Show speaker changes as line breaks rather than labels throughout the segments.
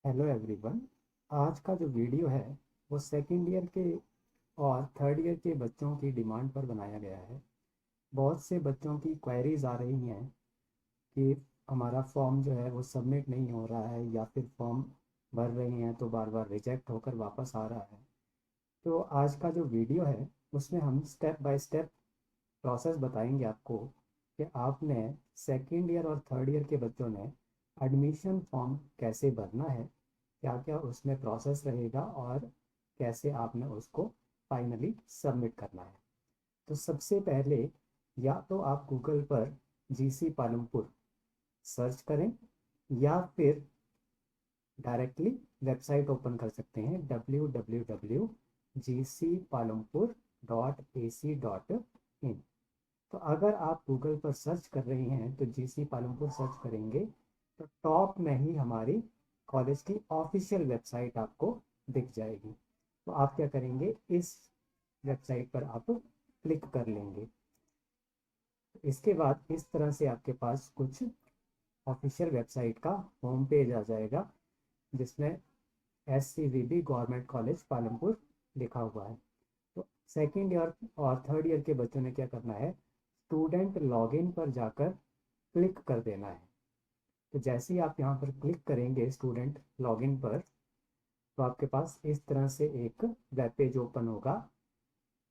Hello everyone. आज का जो वीडियो है वो सेकंड ईयर के और थर्ड ईयर के बच्चों की डिमांड पर बनाया गया है। बहुत से बच्चों की क्वेरीज आ रही हैं कि हमारा फॉर्म जो है वो सबमिट नहीं हो रहा है या फिर फॉर्म भर रहे हैं तो बार बार रिजेक्ट होकर वापस आ रहा है। तो आज का जो वीडियो है उसमें हम स्टेप बाय स्टेप प्रोसेस बताएंगे आपको कि आपने सेकंड ईयर और थर्ड ईयर के बच्चों ने एडमिशन फॉर्म कैसे भरना है, क्या क्या उसमें प्रोसेस रहेगा और कैसे आपने उसको फाइनली सबमिट करना है। तो सबसे पहले या तो आप गूगल पर जीसी पालमपुर सर्च करें या फिर डायरेक्टली वेबसाइट ओपन कर सकते हैं www.gcpalampur.ac.in। तो अगर आप गूगल पर सर्च कर रहे हैं तो जीसी पालमपुर सर्च करेंगे तो टॉप में ही हमारी कॉलेज की ऑफिशियल वेबसाइट आपको दिख जाएगी। तो आप क्या करेंगे, इस वेबसाइट पर आप क्लिक कर लेंगे। इसके बाद इस तरह से आपके पास कुछ ऑफिशियल वेबसाइट का होम पेज आ जाएगा जिसमें SCVB गवर्नमेंट कॉलेज पालमपुर लिखा हुआ है। तो सेकेंड ईयर और थर्ड ईयर के बच्चों ने क्या करना है, स्टूडेंट लॉगिन पर जाकर क्लिक कर देना है। तो जैसे ही आप यहाँ पर क्लिक करेंगे स्टूडेंट लॉगिन पर, तो आपके पास इस तरह से एक वेब पेज ओपन होगा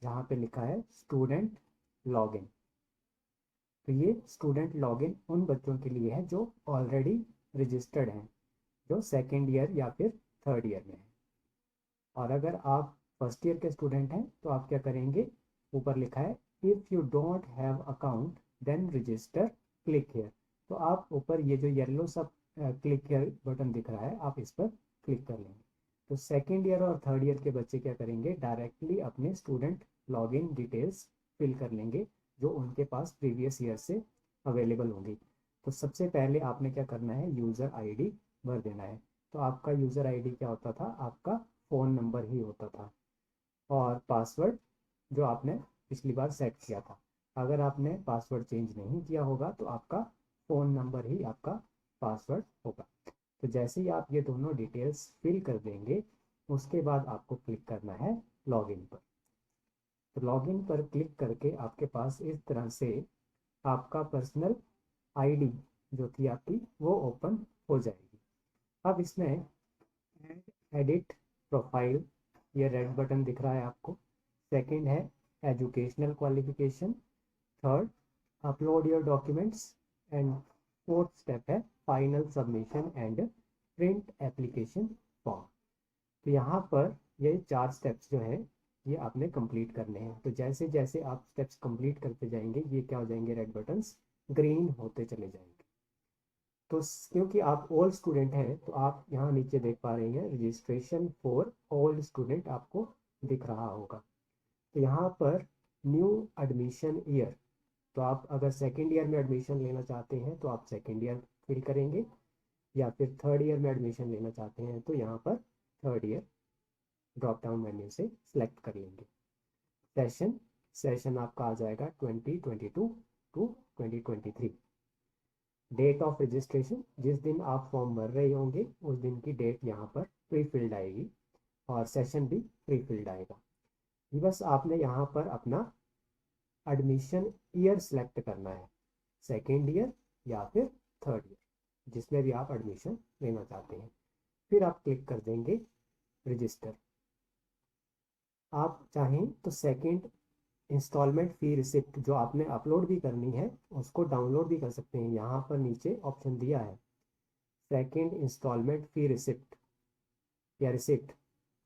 जहाँ पे लिखा है स्टूडेंट लॉगिन। तो ये स्टूडेंट लॉगिन उन बच्चों के लिए है जो ऑलरेडी रजिस्टर्ड हैं, जो सेकेंड ईयर या फिर थर्ड ईयर में है। और अगर आप फर्स्ट ईयर के स्टूडेंट हैं तो आप क्या करेंगे, ऊपर लिखा है if you don't have account then register click here. तो आप ऊपर ये जो येलो सा क्लिक हेयर बटन दिख रहा है आप इस पर क्लिक कर लेंगे। तो सेकेंड ईयर और थर्ड ईयर के बच्चे क्या करेंगे, डायरेक्टली अपने स्टूडेंट लॉगिन डिटेल्स फिल कर लेंगे जो उनके पास प्रीवियस ईयर से अवेलेबल होंगी। तो सबसे पहले आपने क्या करना है, यूज़र आईडी भर देना है। तो आपका यूज़र आईडी क्या होता था, आपका फ़ोन नंबर ही होता था और पासवर्ड जो आपने पिछली बार सेट किया था। अगर आपने पासवर्ड चेंज नहीं किया होगा तो आपका फ़ोन नंबर ही आपका पासवर्ड होगा। तो जैसे ही आप ये दोनों डिटेल्स फिल कर देंगे उसके बाद आपको क्लिक करना है लॉगिन पर। तो लॉगिन पर क्लिक करके आपके पास इस तरह से आपका पर्सनल आईडी जो थी आपकी वो ओपन हो जाएगी। अब इसमें एडिट प्रोफाइल, ये रेड बटन दिख रहा है आपको। सेकंड है educational qualification. Third upload your documents. And fourth step है final submission and print application form. तो यहाँ पर ये चार स्टेप्स जो है ये आपने कंप्लीट करने हैं। तो जैसे जैसे आप स्टेप्स कंप्लीट करते जाएंगे ये क्या हो जाएंगे, रेड बटन्स ग्रीन होते चले जाएंगे। तो क्योंकि आप ओल्ड स्टूडेंट हैं तो आप यहाँ नीचे देख पा रहे हैं रजिस्ट्रेशन फॉर ओल्ड स्टूडेंट आपको दिख रहा होगा। तो यहाँ पर न्यू एडमिशन ईयर, तो आप अगर सेकेंड ईयर में एडमिशन लेना चाहते हैं तो आप सेकेंड ईयर फिल करेंगे या फिर थर्ड ईयर में एडमिशन लेना चाहते हैं तो यहाँ पर third year drop down menu से सिलेक्ट कर लेंगे। सेशन सेशन आपका आ जाएगा 2022 टू 2023। डेट ऑफ रजिस्ट्रेशन, जिस दिन आप फॉर्म भर रहे होंगे उस दिन की डेट यहाँ पर प्री फिल्ड आएगी और सेशन भी प्री फिल्ड आएगा। बस आपने यहाँ पर अपना एडमिशन ईयर सेलेक्ट करना है, सेकेंड ईयर या फिर थर्ड ईयर जिसमें भी आप एडमिशन लेना चाहते हैं। फिर आप क्लिक कर देंगे रजिस्टर। आप चाहें तो सेकेंड इंस्टॉलमेंट फ़ी रिसिप्ट जो आपने अपलोड भी करनी है उसको डाउनलोड भी कर सकते हैं। यहाँ पर नीचे ऑप्शन दिया है सेकेंड इंस्टॉलमेंट फ़ी रिसिप्ट या रिसिप्ट,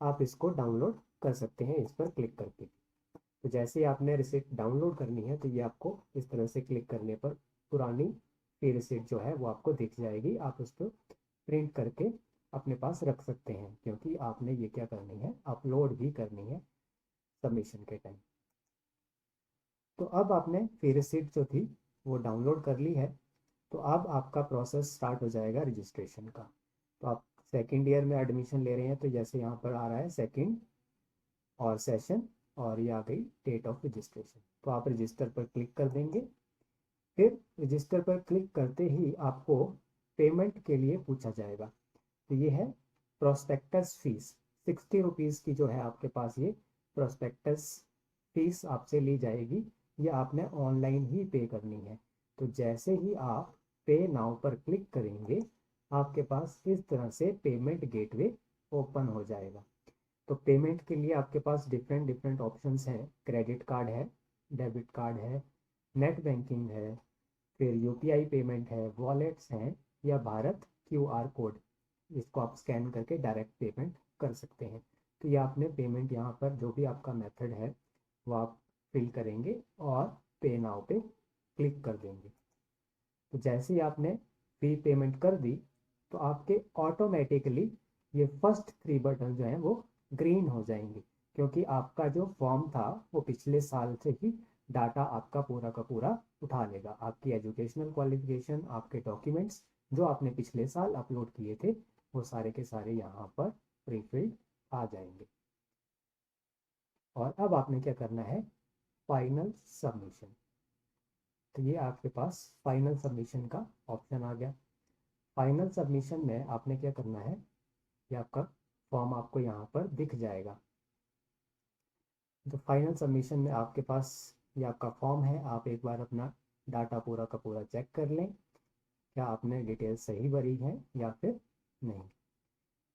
आप इसको डाउनलोड कर सकते हैं इस पर क्लिक करके। तो जैसे ही आपने रिसिप्ट डाउनलोड करनी है तो ये आपको इस तरह से क्लिक करने पर पुरानी फ़ी रिसिप्ट जो है वो आपको दिख जाएगी। आप उसको प्रिंट करके अपने पास रख सकते हैं क्योंकि आपने ये क्या करनी है, अपलोड भी करनी है सबमिशन के टाइम। तो अब आपने फ़ी रिसिप्ट जो थी वो डाउनलोड कर ली है। तो अब आपका प्रोसेस स्टार्ट हो जाएगा रजिस्ट्रेशन का। तो आप सेकेंड ईयर में एडमिशन ले रहे हैं तो जैसे यहाँ पर आ रहा है सेकेंड और सेशन और ये आ गई डेट ऑफ रजिस्ट्रेशन, तो आप रजिस्टर पर क्लिक कर देंगे। फिर रजिस्टर पर क्लिक करते ही आपको पेमेंट के लिए पूछा जाएगा। तो ये है प्रोस्पेक्टस फीस 60 रुपीज़ की जो है आपके पास ये प्रोस्पेक्टस फीस आपसे ली जाएगी। ये आपने ऑनलाइन ही पे करनी है। तो जैसे ही आप पे नाउ पर क्लिक करेंगे आपके पास इस तरह से पेमेंट गेटवे ओपन हो जाएगा। तो पेमेंट के लिए आपके पास डिफरेंट डिफरेंट ऑप्शंस हैं। क्रेडिट कार्ड है, डेबिट कार्ड है, नेट बैंकिंग है, फिर यूपीआई पेमेंट है, वॉलेट्स हैं, या भारत क्यूआर कोड, इसको आप स्कैन करके डायरेक्ट पेमेंट कर सकते हैं। तो ये आपने पेमेंट यहाँ पर जो भी आपका मेथड है वो आप फिल करेंगे और पे नाउ पे क्लिक कर देंगे। तो जैसे ही आपने फी पेमेंट कर दी तो आपके ऑटोमेटिकली ये फर्स्ट 3 बटन जो हैं वो ग्रीन हो जाएंगे, क्योंकि आपका जो फॉर्म था वो पिछले साल से ही डाटा आपका पूरा का पूरा उठा लेगा। आपकी एजुकेशनल क्वालिफिकेशन, आपके डॉक्यूमेंट्स जो आपने पिछले साल अपलोड किए थे वो सारे के सारे यहाँ पर प्रीफिल्ड आ जाएंगे। और अब आपने क्या करना है, फाइनल सबमिशन। तो ये आपके पास फाइनल सबमिशन का ऑप्शन आ गया। फाइनल सबमिशन में आपने क्या करना है, ये आपका फॉर्म आपको यहाँ पर दिख जाएगा। तो फाइनल सबमिशन में आपके पास ये आपका फॉर्म है। आप एक बार अपना डाटा पूरा का पूरा चेक कर लें, क्या आपने डिटेल सही भरी है या फिर नहीं।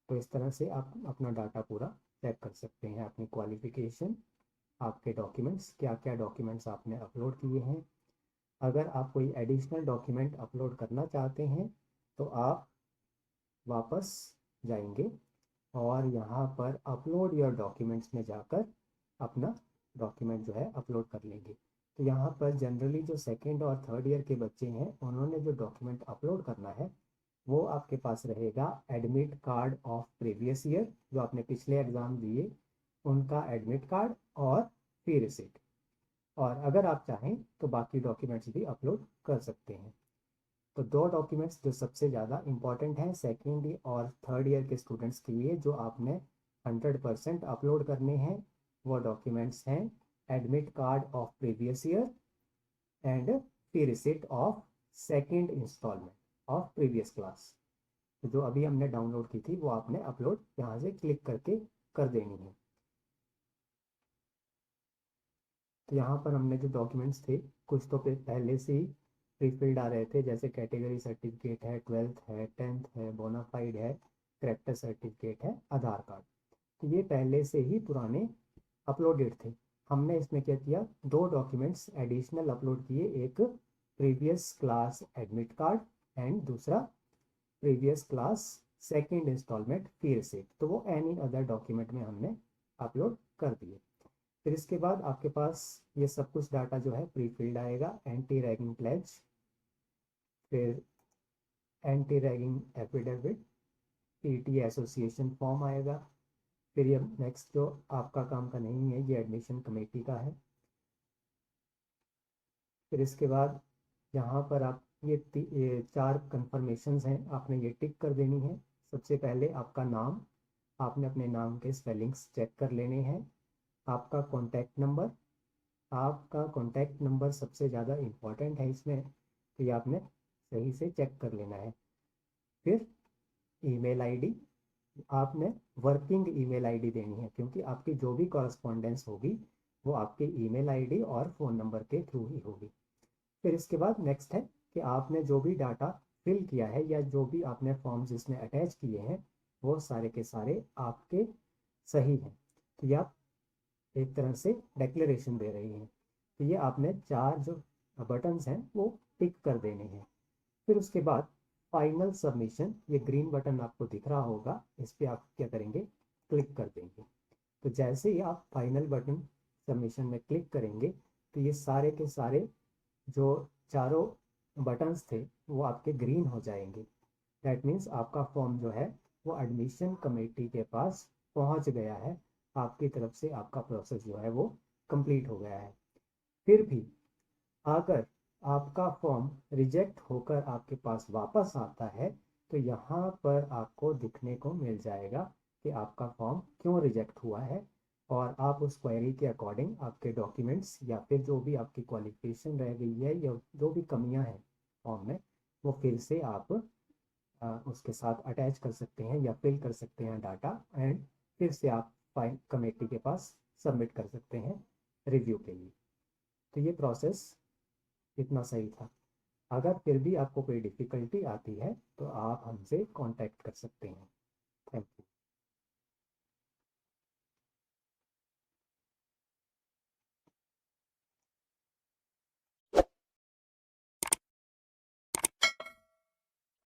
तो इस तरह से आप अपना डाटा पूरा चेक कर सकते हैं, अपनी क्वालिफिकेशन, आपके डॉक्यूमेंट्स, क्या क्या डॉक्यूमेंट्स आपने अपलोड किए हैं। अगर आप कोई एडिशनल डॉक्यूमेंट अपलोड करना चाहते हैं तो आप वापस जाएंगे और यहाँ पर अपलोड योर डॉक्यूमेंट्स में जाकर अपना डॉक्यूमेंट जो है अपलोड कर लेंगे। तो यहाँ पर जनरली जो सेकेंड और थर्ड ईयर के बच्चे हैं उन्होंने जो डॉक्यूमेंट अपलोड करना है वो आपके पास रहेगा admit card of previous year, जो आपने पिछले एग्ज़ाम दिए उनका एडमिट कार्ड और फी रिसिट। और अगर आप चाहें तो बाकी डॉक्यूमेंट्स भी अपलोड कर सकते हैं। तो 2 डॉक्यूमेंट्स जो सबसे ज़्यादा इंपॉर्टेंट हैं सेकेंड और थर्ड ईयर के स्टूडेंट्स के लिए, जो आपने 100% अपलोड करने हैं, वो डॉक्यूमेंट्स हैं admit card of previous year and fee receipt of second instalment of previous class. तो जो अभी हमने डाउनलोड की थी वो आपने अपलोड यहाँ से क्लिक करके कर देनी है। तो यहाँ पर हमने जो डॉक्यूमेंट्स थे कुछ तो पहले से ही प्री फिल्ड आ रहे थे, जैसे कैटेगरी सर्टिफिकेट है, 12th है, 10th है, बोनाफाइड है, करेक्टर सर्टिफिकेट है, आधार कार्ड। तो ये पहले से ही पुराने अपलोडेड थे। हमने इसमें क्या किया, 2 डॉक्यूमेंट्स एडिशनल अपलोड किए, एक previous class admit card and दूसरा प्रीवियस क्लास सेकेंड इंस्टॉलमेंट फी रिसिट। तो वो एनी अदर डॉक्यूमेंट में हमने अपलोड कर दिए। फिर इसके बाद आपके पास ये सब कुछ डाटा जो है प्री फिल्ड आएगा, एंटी रैगिंग प्लेज, फिर anti ragging affidavit, PT association form आएगा। फिर ये नेक्स्ट जो आपका काम का नहीं है, ये एडमिशन कमेटी का है। फिर इसके बाद यहाँ पर आप ये 4 कंफर्मेशंस हैं, आपने ये टिक कर देनी है। सबसे पहले आपका नाम, आपने अपने नाम के स्पेलिंग्स चेक कर लेने हैं। आपका कॉन्टैक्ट नंबर, आपका कॉन्टैक्ट नंबर सबसे ज़्यादा इम्पॉर्टेंट है इसमें, तो ये आपने सही से चेक कर लेना है। फिर ईमेल आईडी, आपने वर्किंग ईमेल आईडी देनी है, क्योंकि आपकी जो भी कॉरस्पॉन्डेंस होगी वो आपके ईमेल आईडी और फ़ोन नंबर के थ्रू ही होगी। फिर इसके बाद नेक्स्ट है कि आपने जो भी डाटा फिल किया है या जो भी आपने फॉर्म्स इसमें अटैच किए हैं वो सारे के सारे आपके सही हैं। तो ये आप एक तरह से डेक्लेरेशन दे रही हैं। तो ये आपने 4 जो बटन्स हैं वो टिक कर देने हैं। फिर उसके बाद फाइनल सबमिशन, ये ग्रीन बटन आपको दिख रहा होगा, इस पर आप क्या करेंगे, क्लिक कर देंगे। तो जैसे ही आप फाइनल बटन सबमिशन में क्लिक करेंगे तो ये सारे के सारे जो चारों बटन्स थे वो आपके ग्रीन हो जाएंगे। दैट मीन्स आपका फॉर्म जो है वो एडमिशन कमेटी के पास पहुंच गया है, आपकी तरफ से आपका प्रोसेस जो है वो कंप्लीट हो गया है। फिर भी अगर आपका फॉर्म रिजेक्ट होकर आपके पास वापस आता है तो यहाँ पर आपको दिखने को मिल जाएगा कि आपका फॉर्म क्यों रिजेक्ट हुआ है, और आप उस क्वेरी के अकॉर्डिंग आपके डॉक्यूमेंट्स या फिर जो भी आपकी क्वालिफिकेशन रह गई है या जो भी कमियां हैं फॉर्म में वो फिर से आप उसके साथ अटैच कर सकते हैं या फिल कर सकते हैं डाटा, एंड फिर से आप फाइन कमेटी के पास सबमिट कर सकते हैं रिव्यू के लिए। तो ये प्रोसेस इतना सही था। अगर फिर भी आपको कोई डिफ़िकल्टी आती है तो आप हमसे कांटेक्ट कर सकते हैं। Thank you.